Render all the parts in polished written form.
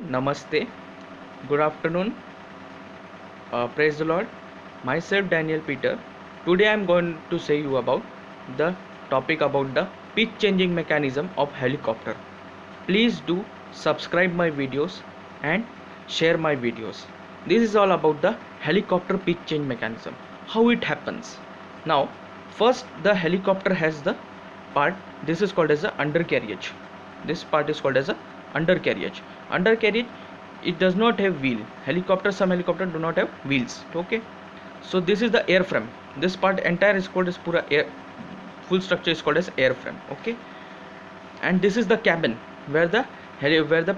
Namaste, good afternoon, praise the Lord. Myself Daniel Peter. Today I am going to say you about the topic about the pitch changing mechanism of helicopter. Please do subscribe my videos and share my videos. This is all about the helicopter pitch change mechanism, how it happens. Now, first the helicopter has the part, this is called as the undercarriage. This part is called as a undercarriage. Undercarriage, it does not have wheel. Some helicopters do not have wheels. Okay, so this is the airframe. This part entire is called as pura air, full structure is called as airframe. Okay, and this is the cabin where the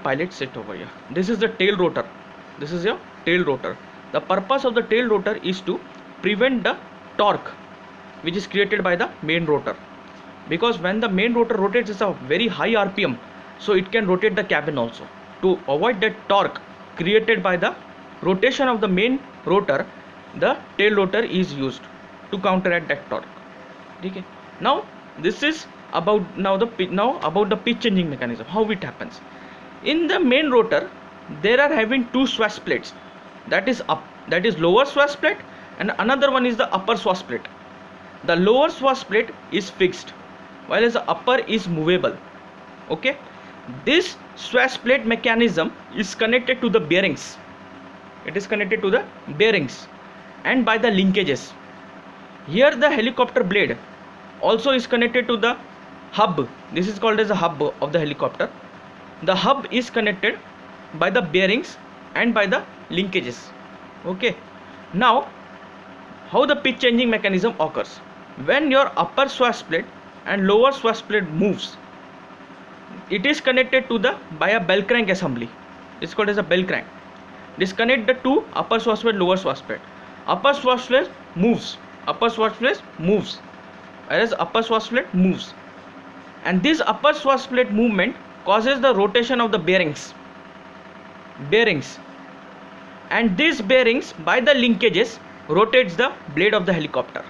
pilot sit over here. This is the tail rotor. This is your tail rotor. The purpose of the tail rotor is to prevent the torque which is created by the main rotor, because when the main rotor rotates it's a very high RPM, so it can rotate the cabin also. To avoid that torque created by the rotation of the main rotor, the tail rotor is used to counteract that torque. Okay, now this is about about the pitch changing mechanism, how it happens. In the main rotor there are having two swash plates, that is lower swash plate, and another one is the upper swash plate. The lower swash plate is fixed, while as the upper is movable. Okay, this swash plate mechanism is connected to the bearings. It is connected to the bearings and by the linkages. Here the helicopter blade also is connected to the hub. This is called as a hub of the helicopter. The hub is connected by the bearings and by the linkages. Okay, now how the pitch changing mechanism occurs? When your upper swash plate and lower swash plate moves, it is connected to the by a bell crank assembly. It's called as a bell crank. Disconnect the two upper swash plate, lower swash plate. Upper swash plate moves, whereas upper swash plate moves, and this upper swash plate movement causes the rotation of the bearings, and these bearings by the linkages rotates the blade of the helicopter,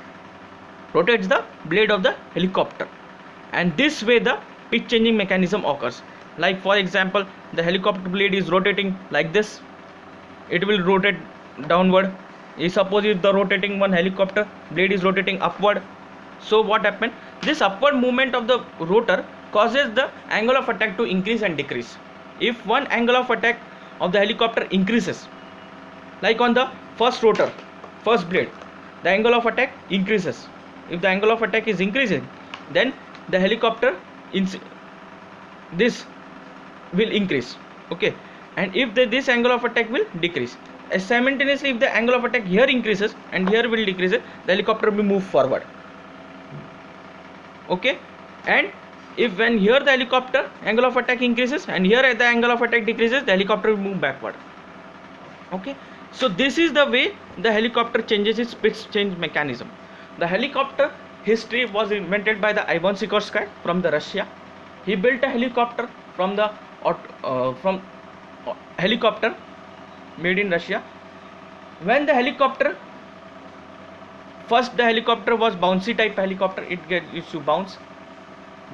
and this way the pitch changing mechanism occurs. Like for example, the helicopter blade is rotating like this, it will rotate downward. Suppose if the rotating one helicopter blade is rotating upward, so what happened, this upward movement of the rotor causes the angle of attack to increase and decrease. If one angle of attack of the helicopter increases, like on the first blade, the angle of attack increases. If the angle of attack is increasing, then the helicopter this will increase. Okay, and if this angle of attack will decrease, simultaneously if the angle of attack here increases and here will decrease, the helicopter will move forward. Okay, and if when here the helicopter angle of attack increases and here the angle of attack decreases, the helicopter will move backward. Okay, so this is the way the helicopter changes its pitch change mechanism. The helicopter history was invented by the Ivan Sikorsky from the Russia. He built a helicopter from helicopter made in Russia. When the helicopter was bouncy type helicopter, it used to bounce.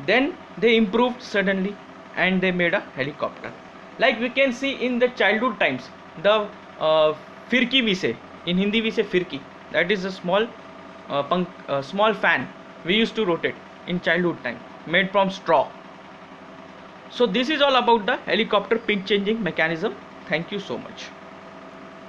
Then they improved suddenly and they made a helicopter. Like we can see in the childhood times, the firki we say, in Hindi we say firki, that is a small small fan we used to rotate in childhood time, made from straw. So this is all about the helicopter pitch changing mechanism. Thank you so much.